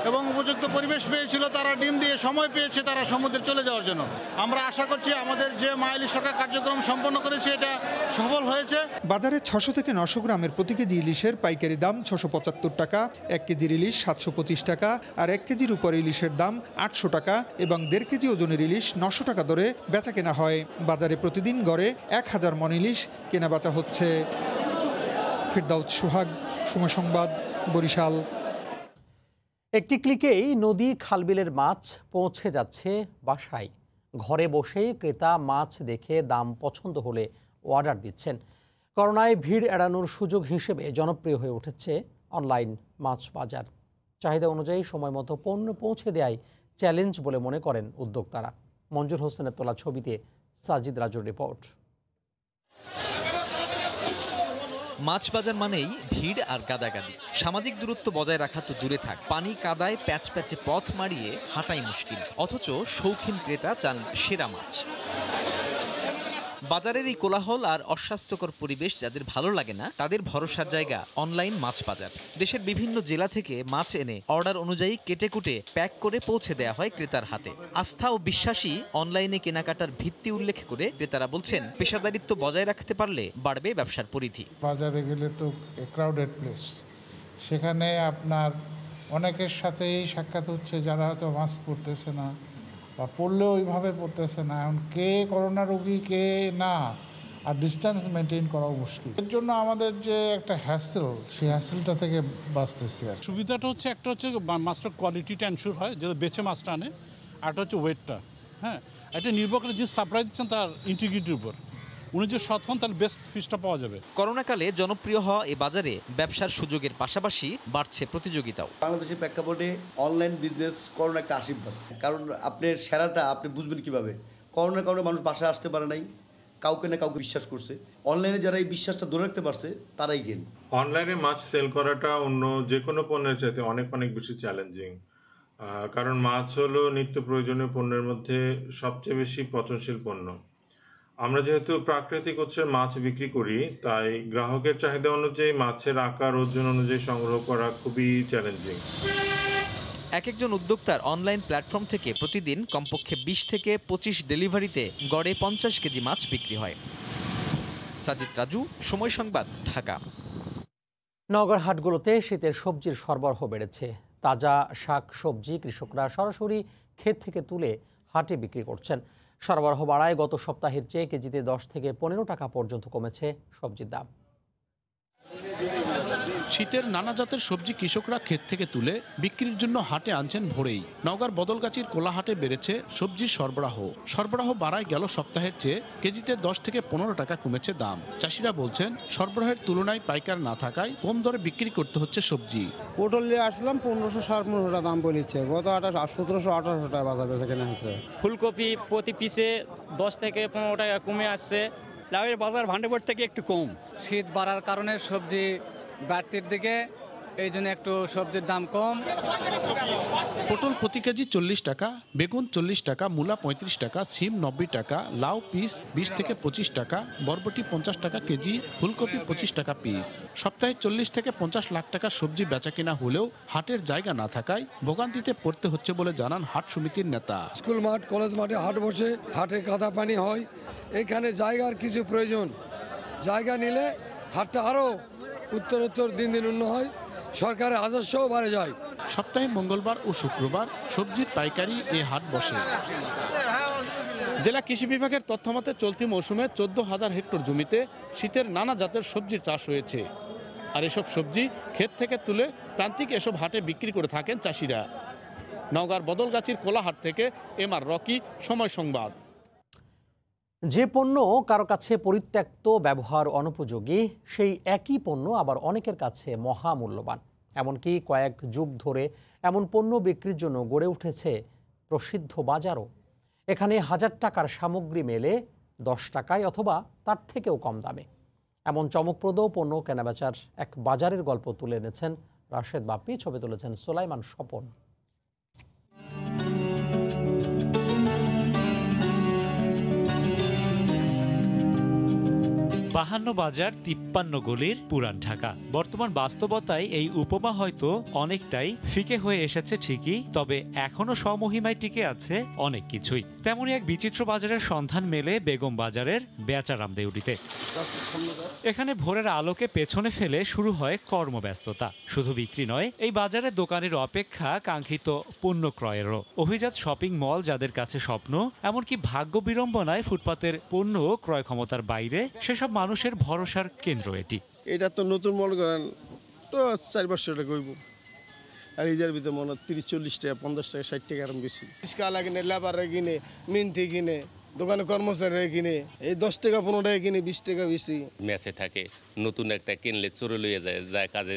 এবং উপযুক্ত পরিবেশ পেয়েছিল, তারা ডিম দিয়ে সময় পেয়েছে তারা সমুদ্রে চলে যাওয়ার জন্য। আমরা আশা করছি আমাদের যে ইলিশ রাখা কার্যক্রম সম্পন্ন করেছে এটা সফল হয়েছে। বাজারে 600 থেকে 900 গ্রামের প্রতি কেজি ইলিশের পাইকারি দাম 675 টাকা, 1 কেজির ইলিশ 725 টাকা, আর 1 কেজির উপর ইলিশের দাম 800 টাকা এবং 1.5 কেজি ওজনের ইলিশ 900 টাকা দরে বেচা কেনা হয়। বাজারে প্রতিদিন গড়ে 1000 মন ইলিশ কেনা বেচা হচ্ছে। ফেরদাউস সোহাগ, সময় সংবাদ, বরিশাল। একটি ক্লিকেই নদী খালবিলের মাছ পৌঁছে যাচ্ছে বাসায়। ঘরে বসেই ক্রেতা মাছ দেখে দাম পছন্দ হলে অর্ডার দিচ্ছেন। করোনায় ভিড় এড়ানোর সুযোগ হিসেবে জনপ্রিয় হয়ে উঠেছে অনলাইন মাছ বাজার। চাহিদা অনুযায়ী সময় মতো পণ্য পৌঁছে দেয় চ্যালেঞ্জ বলে মনে করেন উদ্যোক্তারা। মঞ্জুর হোসেনের তোলা ছবিতে সাজিদ রাজুর রিপোর্ট। মাছ বাজার মানেই ভিড় আর গাদাগাদি। সামাজিক দূরত্ব বজায় রাখা তো দূরে থাক, পানি কাদায় প্যাচ প্যাচে পথ মারিয়ে হাঁটাই মুশকিল। অথচ শৌখিন ক্রেতা চান সেরা মাছ। বাজারের এই কোলাহল আর অস্বাস্থ্যকর পরিবেশ যাদের ভালো লাগে না, তাদের ভরসার জায়গা অনলাইন মাছ বাজার। দেশের বিভিন্ন জেলা থেকে মাছ এনে অর্ডার অনুযায়ী কেটে কুটে প্যাক করে পৌঁছে দেওয়া হয় ক্রেতার হাতে। আস্থা ও বিশ্বাসী অনলাইনে কেনাকাটার ভিত্তি উল্লেখ করে ক্রেতারা বলছেন, পেশাদারিত্ব বজায় রাখতে পারলে বাড়বে ব্যবসার পরিধি। বাজারে গেলে তো ক্রাউডেড প্লেস, সেখানে আপনার অনেকের সাথেই সাক্ষাৎ হচ্ছে যারা হয়তো মাস্ক পরতেছে না বা পড়লেও ওইভাবে পড়তেছে না। এখন কে করোনা রোগী কে না, আর ডিস্টেন্স মেনটেন করাও মুশকিল। এর জন্য আমাদের যে একটা হ্যাসেল, সেই হ্যাসেলটা থেকে বাঁচতেছি। আর সুবিধাটা হচ্ছে একটা হচ্ছে মাছটার কোয়ালিটিটা এনশিওর হয়, যেটা বেছে মাছটা আনে, আরটা হচ্ছে ওয়েটটা। হ্যাঁ, এটা নির্ভর করে যে সাপ্লাই দিচ্ছেন তার ইন্টিগ্রিটির উপর। উনি যে সৎ হন তাহলে বেস্ট ফিশটা পাওয়া যাবে। করোনাকালে জনপ্রিয় হওয়া এই বাজারে ব্যবসার সুযোগের পাশাপাশি বাড়ছে প্রতিযোগিতাও। বাংলাদেশের প্রেক্ষাপটে অনলাইন বিজনেস করোনা একটা আশীর্বাদ, কারণ আপনার সেরাটা আপনি বুঝবেন কিভাবে। করোনার কারণে মানুষ বাসায় আসতে পারে নাই, কাউকে না কাউকে বিশ্বাস করছে। অনলাইনে যারা এই বিশ্বাসটা ধরে রাখতে পারছে তারাই গেন। অনলাইনে মাছ সেল করাটা অন্য যে কোনো পণ্যের চাইতে অনেক বেশি চ্যালেঞ্জিং, কারণ মাছ হলো নিত্য প্রয়োজনীয় পণ্যের মধ্যে সবচেয়ে বেশি পচনশীল পণ্য। আমরা যেহেতু প্রাকৃতিক উৎসের মাছ বিক্রি করি, তাই গ্রাহকের চাহিদা অনুযায়ী মাছের আকার ওজন অনুযায়ী সংগ্রহ করা খুবই চ্যালেঞ্জিং। এক একজন উদ্যোক্তার অনলাইন প্ল্যাটফর্ম থেকে প্রতিদিন কমপক্ষে 20 থেকে 25 ডেলিভারিতে গড়ে 50 কেজি মাছ বিক্রি হয়। সাজিদ রাজু, সময় সংবাদ, ঢাকা। নগর হাটগুলোতে শীতের সবজির সরবরাহ বেড়েছে। তাজা শাক সবজি কৃষকরা সরাসরি ক্ষেত থেকে তুলে হাটে বিক্রি করছেন। সরবরাহ বাড়ায় গত সপ্তাহের চেয়ে কেজিতে 10 থেকে 15 টাকা পর্যন্ত কমেছে সবজির দাম। শীতের নানা জাতের সবজি কৃষকরা ক্ষেত থেকে তুলে বিক্রির জন্য হাটে আনছেন ভোরেই। নওগাঁর বদলগাছির কোলাহাটে বেড়েছে সবজির সরবরাহ বাড়ায় গেল সপ্তাহের চেয়ে কেজিতে 10 থেকে 15 টাকা কমেছে দাম। চাষিরা বলছেন সরবরাহের তুলনায় পাইকার না থাকায় কম দরে বিক্রি করতে হচ্ছে সবজি। পটল নিয়ে আসলাম 1500 1500 টাকা দাম বলেছে, গত 1700 1800 টাকা বাজার বেচা কেনা হয়েছে। ফুলকপি প্রতি পিসে 10 থেকে 15 টাকা কমে আসছে। লাউয়ের বাজার ভান্ডারপুর থেকে একটু কম। শীত বাড়ার কারণে সবজি বাড়তির দিকে, এই জন্য একটু সবজির দাম কম। পটল প্রতি কেজি 40 টাকা, বেগুন 40 টাকা, মূলা 35 টাকা, সিম 90 টাকা, লাউ পিস 20 থেকে 25 টাকা, বরবটি 50 টাকা কেজি, ফুলকপি 25 টাকা পিস। সপ্তাহে 40 থেকে 50 লাখ টাকার সবজি বেচা কেনা হলেও হাটের জায়গা না থাকায় ভোগান্তিতে পড়তে হচ্ছে বলে জানান হাট সমিতির নেতা। স্কুল মাঠ, কলেজ মাঠে হাট বসে, হাটে কাদা পানি হয়, এখানে জায়গার কিছু প্রয়োজন। জায়গা নিলে হাটটা আরও উত্তরোত্তর দিন দিন উন্নত হয়, সরকারের রাজস্বও বাড়ে যায়। সপ্তাহে মঙ্গলবার ও শুক্রবার সবজির পাইকারি এ হাট বসে। জেলা কৃষি বিভাগের তথ্যমতে চলতি মৌসুমে 14,000 হেক্টর জমিতে শীতের নানা জাতের সবজির চাষ হয়েছে। আর এসব সবজি ক্ষেত থেকে তুলে প্রান্তিক এসব হাটে বিক্রি করে থাকেন চাষিরা। নওগাঁর বদলগাছির কোলাহাট থেকে এমআর রকি, সময় সংবাদ। যে পণ্য কারো কাছে পরিত্যক্ত, ব্যবহার অনুপযোগী, সেই একই পণ্য আবার অনেকের কাছে মহামূল্যবান। এমনকি কয়েক যুগ ধরে এমন পণ্য বিক্রির জন্য গড়ে উঠেছে প্রসিদ্ধ বাজারও। এখানে 1000 টাকার সামগ্রী মেলে 10 টাকায় অথবা তার থেকেও কম দামে। এমন চমকপ্রদ পণ্য কেনাবেচার এক বাজারের গল্প তুলে এনেছেন রাশেদ বাপ্পি, ছবি তুলেছেন সোলাইমান স্বপন। বাহান্ন বাজার 53 গলির পুরান ঢাকা। বর্তমান বাস্তবতায় এই উপমা হয়তো অনেকটাই ফিকে হয়ে এসেছে ঠিকই, তবে এখনো স্বমহিমায় টিকে আছে অনেক কিছুই। তেমনই এক বিচিত্র বাজারের সন্ধান মেলে বেগম বাজারের বেচারাম দেউড়িতে। এখানে ভোরের আলোকে পেছনে ফেলে শুরু হয় কর্মব্যস্ততা। শুধু বিক্রি নয়, এই বাজারের দোকানের অপেক্ষা কাঙ্ক্ষিত পণ্য ক্রয়েরও। অভিজাত শপিং মল যাদের কাছে স্বপ্ন, এমনকি ভাগ্য বিড়ম্বনায় ফুটপাতের পণ্য ক্রয় ক্ষমতার বাইরে, সেসব মানুষের ভরসার কেন্দ্র এটি। এটা তো নতুন মনে করেন তো 4-500 টাকা হইব, আর এদের ভিতরে মনে 30-40 টাকা, 50 টাকা, 60 টাকা আরম বেশি। রিক্সাওয়ালা কিনে, লেবারে কিনে, মিন্তি কিনে, দোকানে কর্মচারীরা কিনে, এই 10 টাকা 15 টাকা কিনে, 20 টাকা বেশি। মেসে থাকে, নতুন একটা কিনলে চোরে লইয়ে যায়, যায় কাজে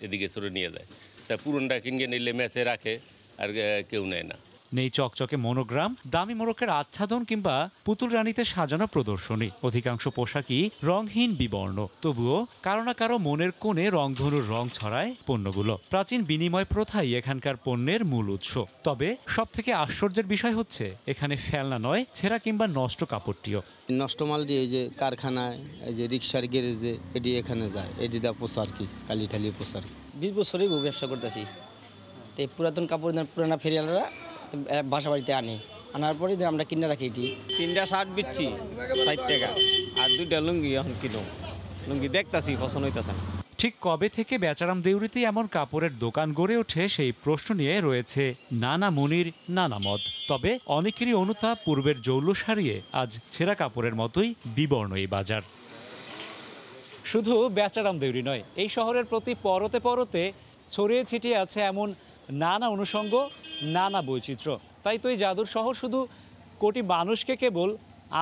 এদিকে চোরে নিয়ে যায়। তা পুরনটা কিনে নিলে মেসে রাখে, আর কেউ নেয় না। নেই চকচকে মনোগ্রাম, দামি মোড়কের আচ্ছাদন কিংবা পুতুল রানীতে সাজানো প্রদর্শনী। অধিকাংশ পোশাকই রংহীন বিবর্ণ, তবুও কারো না কারো মনের কোণে রংধনুর রং ছড়ায় পণ্যগুলো। প্রাচীন বিনিময় প্রথাই এখানকার পণ্যের মূল উৎস। তবে সব থেকে আশ্চর্যের বিষয় হচ্ছে এখানে ফেলনা নয়, ছেঁড়া কিংবা নষ্ট কাপড়টিও। নষ্ট মাল দিয়ে এই যে কারখানায়, এই যে রিক্সার গ্যারেজে এটি এখানে যায়, এটি দা পোষা আর কি, কালি ঠালি পোষার। 20 বছরই ব্যবসা করতেছি। তো পুরাতন কাপড় পুরানা ফেরিয়ালরা বাসা বাড়িতে আনার পরে আমরা কিনে রাখি। এটি 3টা শার্ট বিচ্ছি 60 টাকা, আর 2টা লুঙ্গি এখন কিলো। লুঙ্গি দেখতেছি পছন্দ হইতেছে না। ঠিক কবে থেকে বেচারাম দেউরিতে এমন কাপড়ের দোকান গড়ে ওঠে সেই প্রশ্ন নিয়ে রয়েছে নানা মুনির নানা মত। তবে অনেকেরই অনুতাপ পূর্বের জৌল সারিয়ে আজ ছেঁড়া কাপড়ের মতোই বিবর্ণ এই বাজার। শুধু বেচারাম দেউরি নয়, এই শহরের প্রতি পরতে পরতে ছড়িয়ে ছিটিয়ে আছে এমন নানা অনুষঙ্গ, নানা বৈচিত্র্য। তাই তো এই জাদুর শহর শুধু কোটি মানুষকে কেবল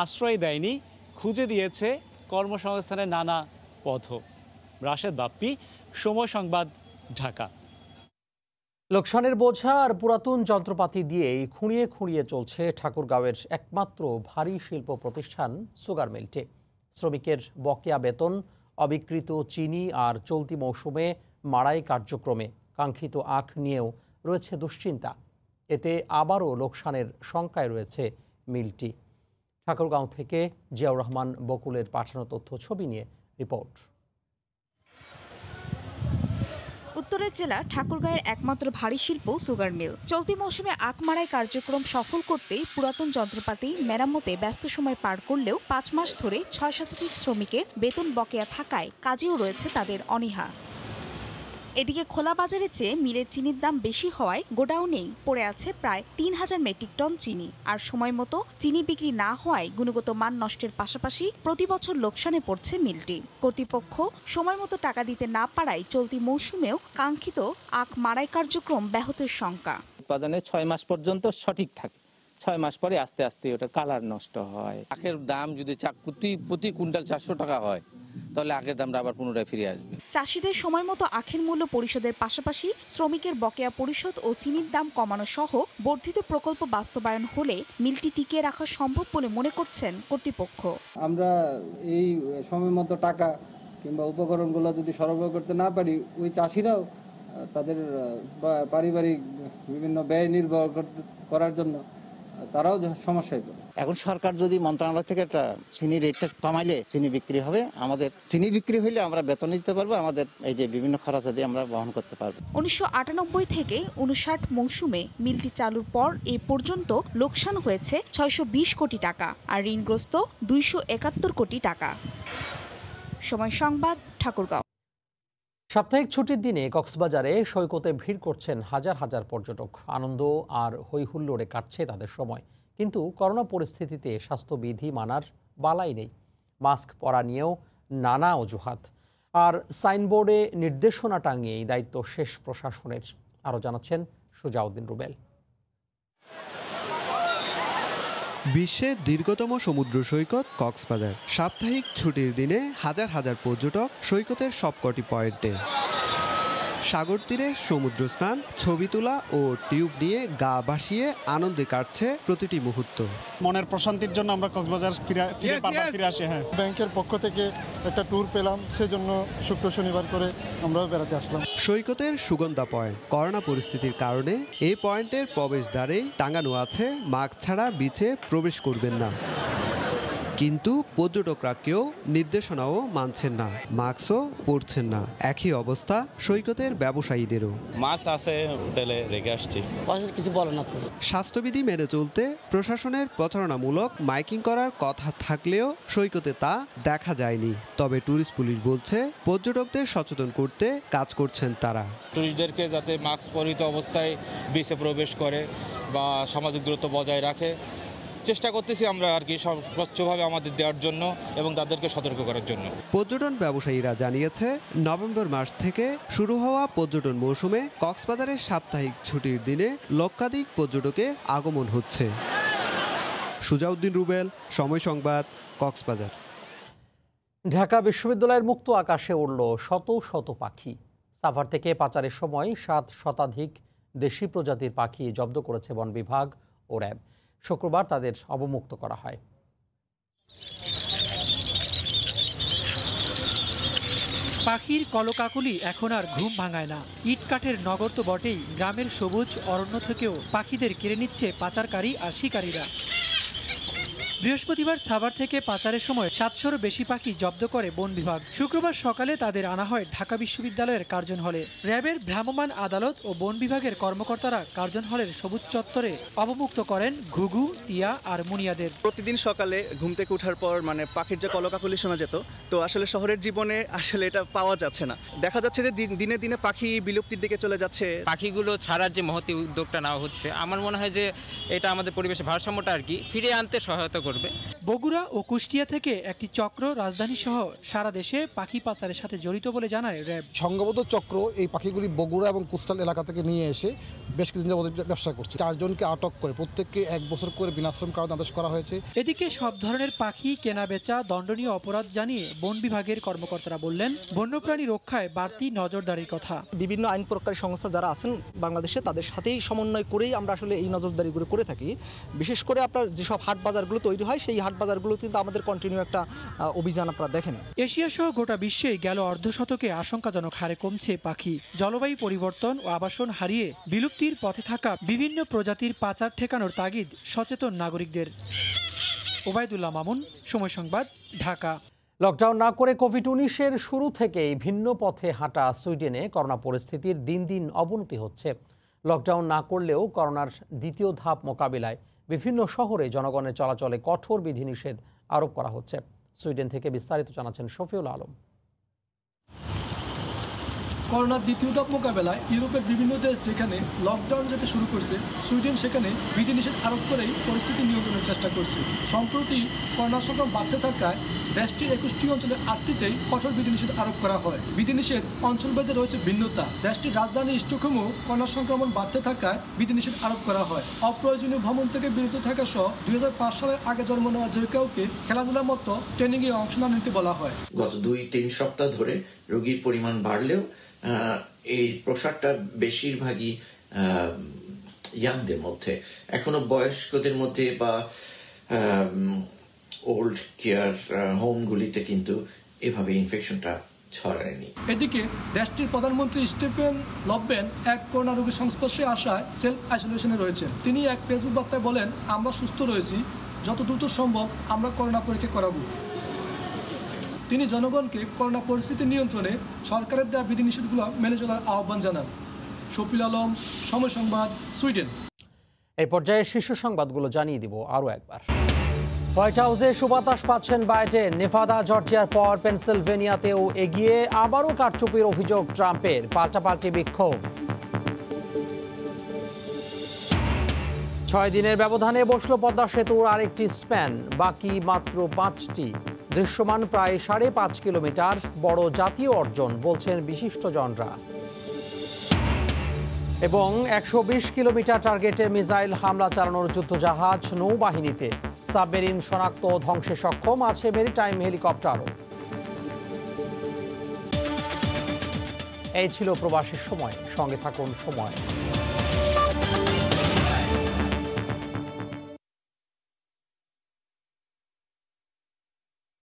আশ্রয় দেয়নি, খুঁজে দিয়েছে কর্মসংস্থানের নানা পথ। রাশেদ বাপ্পি, সময় সংবাদ, ঢাকা। লোকসানের বোঝা আর পুরাতন যন্ত্রপাতি দিয়েই খুঁড়িয়ে খুঁড়িয়ে চলছে ঠাকুরগাঁওয়ের একমাত্র ভারী শিল্প প্রতিষ্ঠান সুগার মিলটি। শ্রমিকের বকেয়া বেতন, অবিকৃত চিনি আর চলতি মৌসুমে মাড়াই কার্যক্রমে কাঙ্ক্ষিত আখ নিয়েও রয়েছে দুশ্চিন্তা। এতে আবারও লোকসানের শঙ্কায় রয়েছে মিলটি। ঠাকুরগাঁও থেকে জিয়াউর রহমান বকুলের পাঠানো তথ্য ছবি নিয়ে রিপোর্ট। উত্তরের জেলা ঠাকুরগাঁয়ের একমাত্র ভারী শিল্প সুগার মিল। চলতি মৌসুমে আখ মাড়াই কার্যক্রম সফল করতে পুরাতন যন্ত্রপাতি মেরামতে ব্যস্ত সময় পার করলেও 5 মাস ধরে 6 শতাধিক শ্রমিকের বেতন বকেয়া থাকায় কাজেও রয়েছে তাদের অনীহা। এদিকে খোলা বাজারে চেয়ে মিলের চিনির দাম বেশি হওয়ায় গোডাউনেই পড়ে আছে প্রায় 3000 মেট্রিক টন চিনি। আর সময় মতো চিনি বিক্রি না হওয়ায় গুণগত মান নষ্টের পাশাপাশি প্রতি বছর লোকসানে পড়ছে মিলটি। কর্তৃপক্ষ সময় মতো টাকা দিতে না পারায় চলতি মৌসুমেও কাঙ্ক্ষিত আখ মাড়াই কার্যক্রম ব্যাহতের শঙ্কা। উৎপাদনে 6 মাস পর্যন্ত সঠিক থাকে, 6 মাস পরে আস্তে আস্তে ওটা কালার নষ্ট হয়। আখের দাম যদি প্রতি কুইন্টাল 400 টাকা হয়, তাহলে আগের দামটা আবার পুনরায় ফিরে আসবে। চাষিদের সময় মতো আখের মূল্য পরিশোধের পাশাপাশি শ্রমিকের বকেয়া পরিশোধ ও চিনির দাম কমানো সহ বর্ধিত প্রকল্প বাস্তবায়ন হলে মিলটি টিকিয়ে রাখা সম্ভব বলে মনে করছেন কর্তৃপক্ষ। আমরা এই সময় মতো টাকা কিংবা উপকরণগুলো যদি সরবরাহ করতে না পারি, ওই চাষিরাও তাদের পারিবারিক বিভিন্ন ব্যয় নির্বাহ করার জন্য তারাও সমস্যায় পড়ে। এখন সরকার যদি মন্ত্রণালয় থেকে একটা চিনি রেটটা কমাইলে চিনি বিক্রি হবে, আমাদের চিনি বিক্রি হইলে আমরা বেতন দিতে পারবো, আমাদের এই যে বিভিন্ন খরচ দিয়ে আমরা বহন করতে পারবো। 1998 থেকে 59 মৌসুমে মিলটি চালুর পর এ পর্যন্ত লোকসান হয়েছে 620 কোটি টাকা আর ঋণগ্রস্ত 271 কোটি টাকা। সময় সংবাদ, ঠাকুরগাঁও। সাপ্তাহিক ছুটির দিনে কক্সবাজারে সৈকতে ভিড় করছেন হাজার হাজার পর্যটক। আনন্দ আর হৈহুল্লোড়ে কাটছে তাদের সময়। কিন্তু করোনা পরিস্থিতিতে স্বাস্থ্যবিধি মানার বালাই নেই। মাস্ক পরা নিয়েও নানা অজুহাত, আর সাইনবোর্ডে নির্দেশনা টাঙিয়েই দায়িত্ব শেষ প্রশাসনের। আরও জানাচ্ছেন সুজাউদ্দিন রুবেল। বিশ্বের দীর্ঘতম সমুদ্র সৈকত কক্সবাজার। সাপ্তাহিক ছুটির দিনে হাজার হাজার পর্যটক সৈকতের সবকটি পয়েন্টে। সাগর তীরে সমুদ্র স্নান, ছবি তোলা ও টিউব নিয়ে গা ভাসিয়ে আনন্দে কাটছে প্রতিটি মুহূর্ত। মনের প্রশান্তির জন্য আমরা কক্সবাজার ফিরে আসি। হ্যাঁ, ব্যাংকের পক্ষ থেকে একটা ট্যুর পেলাম, সেজন্য শুক্র শনিবার করে আমরাও বেড়াতে আসলাম। সৈকতের সুগন্ধা পয়েন্ট। করোনা পরিস্থিতির কারণে এই পয়েন্টের প্রবেশদ্বারেই টাঙানো আছে মাস্ক ছাড়া বিচে প্রবেশ করবেন না। কিন্তু পর্যটকরা কেউ নির্দেশনাও মানছেন না, মাস্কও পরছেন না। একই অবস্থা সৈকতের ব্যবসায়ীদেরও। মাস্ক আছে, হোটেলে রেখে আসছি, কিছু বলে না তো। স্বাস্থ্যবিধি মেনে চলতে প্রশাসনের প্রচারণামূলক মাইকিং করার কথা থাকলেও সৈকতে তা দেখা যায়নি। তবে ট্যুরিস্ট পুলিশ বলছে পর্যটকদের সচেতন করতে কাজ করছেন তারা। টুরিস্টদেরকে যাতে মাস্ক পরিহিত অবস্থায় বিচে প্রবেশ করে বা সামাজিক দূরত্ব বজায় রাখে চেষ্টা করতেছি আমরা আর কি, স্বচ্ছভাবে আমাদের দেওয়ার জন্য এবং তাদেরকে সতর্ক করার জন্য। পর্যটন ব্যবসায়ীরা জানিয়েছে নভেম্বর মাস থেকে শুরু হওয়া পর্যটন মৌসুমে কক্সবাজারের সাপ্তাহিক ছুটির দিনে লক্ষাধিক পর্যটকের আগমন হচ্ছে। সুজাউদ্দিন রুবেল, সময় সংবাদ, কক্সবাজার। ঢাকা বিশ্ববিদ্যালয়ের মুক্ত আকাশে উড়ল শত শত পাখি। সাভার থেকে পাচারের সময় 7 শতাধিক দেশি প্রজাতির পাখি জব্দ করেছে বন বিভাগ ও র্যাব। শুক্রবার তাদের অবমুক্ত করা হয়। পাখির কলকাকলি এখন আর ঘুম ভাঙায় না। ইট কাঠের নগর তো বটেই, গ্রামের সবুজ অরণ্য থেকেও পাখিদের কেড়ে নিচ্ছে পাচারকারী আর শিকারীরা। বৃহস্পতিবার সাভার থেকে পাচারের সময় 700-র বেশি পাখি জব্দ করে বন বিভাগ। শুক্রবার সকালে তাদের আনা হয় ঢাকা বিশ্ববিদ্যালয়ের কার্জন হলে। র্যাবের ভ্রাম্যমাণ আদালত ও বন বিভাগের কর্মকর্তারা কার্জন হলের সবুজ চত্বরে অবমুক্ত করেন ঘুঘু, টিয়া আর মুনিয়াদের। প্রতিদিন সকালে ঘুম থেকে ওঠার পর পাখির যে কলকাকলি শোনা যেত, তো আসলে শহরের জীবনে আসলে এটা পাওয়া যাচ্ছে না। দেখা যাচ্ছে যে দিনে দিনে পাখি বিলুপ্তির দিকে চলে যাচ্ছে। পাখিগুলো ছাড়ার যে মহতি উদ্যোগটা নেওয়া হচ্ছে, আমার মনে হয় যে এটা আমাদের পরিবেশের ভারসাম্যটা আর কি ফিরিয়ে আনতে সহায়তা করবে। বগুড়া ও কুষ্টিয়া থেকে একটি চক্র রাজধানী সহ সারা দেশে পাখি পাচারের সাথে জড়িত বলে জানায় র্যাব। সংঘবদ্ধ চক্র এই পাখিগুলি বগুড়া এবং কোস্টাল এলাকা থেকে নিয়ে এসে বেশ কিছুদিন যাবত ব্যবসা করছে। 4 জনকে আটক করে প্রত্যেককে 1 বছর করে বিনাশ্রম কারাদণ্ড আদেশ করা হয়েছে। এদিকে সব ধরনের পাখি কেনা বেচা দণ্ডনীয় অপরাধ জানিয়ে বন বিভাগের কর্মকর্তারা বললেন, বন্যপ্রাণী রক্ষায় বাড়তি নজরদারির কথা। বিভিন্ন আইন প্রয়োগকারী সংস্থা যারা আছেন বাংলাদেশে, তাদের সাথেই সমন্বয় করেই আমরা আসলে এই নজরদারিগুলো করে থাকি। বিশেষ করে আপনার যেসব হাট বাজারগুলো তৈরি হয়, সেই হাট বাজারগুলো কিন্তু আমাদের কন্টিনিউ একটা অভিযান আপনারা দেখেন। এশিয়া সহ গোটা বিশ্বেই গেল অর্ধশতকে আশঙ্কাজনক হারে কমছে পাখি। জলবায়ু পরিবর্তন ও আবাসন হারিয়ে বিলুপ্তির পথে থাকা বিভিন্ন প্রজাতির পাচার ঠেকানোর তাগিদ সচেতন নাগরিকদের। ওবায়দুল্লাহ মামুন, সময় সংবাদ, ঢাকা। লকডাউন না করে কোভিড-19-এর শুরু থেকেই ভিন্ন পথে হাঁটা সুইডেনে করোনা পরিস্থিতির দিন দিন অবনতি হচ্ছে। লকডাউন না করলেও করোনার দ্বিতীয় ধাপ মোকাবিলায় বিভিন্ন শহরে জনগণের চলাচলে কঠোর বিধিনিষেধ আরোপ করা হচ্ছে। সুইডেন থেকে বিস্তারিত জানাচ্ছেন শফিউল আলম। করোনার দ্বিতীয় ধাপ মোকাবেলায় ইউরোপের বিভিন্ন দেশ যেখানে লকডাউন যেতে শুরু করছে, সুইডেন সেখানে বিধিনিষেধ আরোপ করেই পরিস্থিতি নিয়ন্ত্রণের চেষ্টা করছে। সম্প্রতি করোনার সংক্রমণ বাড়তে থাকায় দেশটির 21টি অঞ্চলে 8টিতেই কঠোর বিধিনিষেধ আরোপ করা হয়। বিধিনিষেধ অঞ্চলভেদে রয়েছে ভিন্নতা। দেশটির রাজধানী স্টকহোমেও করোনার সংক্রমণ বাড়তে থাকায় বিধিনিষেধ আরোপ করা হয়। অপ্রয়োজনীয় ভ্রমণ থেকে বিরত থাকা সহ 2005 সালের আগে জন্ম নেওয়া যে কাউকে খেলাধুলার মতো ট্রেনিংয়ে অংশ না নিতে বলা হয়। গত 2-3 সপ্তাহ ধরে রোগীর পরিমাণ বাড়লেও এই প্রসারটা বেশিরভাগই ইয়াংদের মধ্যে, এখনো বয়স্কদের মধ্যে বা ওল্ড কেয়ার হোমগুলিতে কিন্তু এভাবে ইনফেকশনটা ছড়ায়নি। এদিকে দেশটির প্রধানমন্ত্রী স্টিফেন লফভেন এক করোনা রোগীর সংস্পর্শে আসায় সেলফ আইসোলেশনে রয়েছেন। তিনি এক ফেসবুক বার্তায় বলেন, আমরা সুস্থ রয়েছি, যত দ্রুত সম্ভব আমরা করোনা পরীক্ষা করাবো। তিনি জনগণকে করোনা পরিস্থিতি নিয়ন্ত্রণে সরকারের দেওয়া বিধিনিষেধগুলো মেনে চলার আহ্বান জানান। শফিউল আলম, সময় সংবাদ, সুইডেন। এই পর্যায়ে শীর্ষ সংবাদগুলো জানিয়ে দিব আরও একবার। হোয়াইট হাউসে সুবাতাস পাচ্ছেন বাইডেন। নেভাদা, জর্জিয়ার পর পেনসিলভেনিয়াতেও এগিয়ে। আবারও কারচুপির অভিযোগ ট্রাম্পের, পাল্টাপাল্টি বিক্ষোভ। 6 দিনের ব্যবধানে বসল পদ্মা সেতুর আরেকটি স্প্যান, বাকি মাত্র 5টি। দৃশ্যমান প্রায় 5.5 কিলোমিটার, বড় জাতীয় অর্জন বলছেন বিশিষ্টজনরা। এবং 120 কিলোমিটার টার্গেটে মিসাইল হামলা চালানোর যুদ্ধজাহাজ নৌবাহিনীতে। সাবমেরিন শনাক্ত ও ধ্বংসে সক্ষম, আছে মেরিটাইম হেলিকপ্টারও। এই ছিল প্রবাসের সময়। সঙ্গে থাকুন সময়।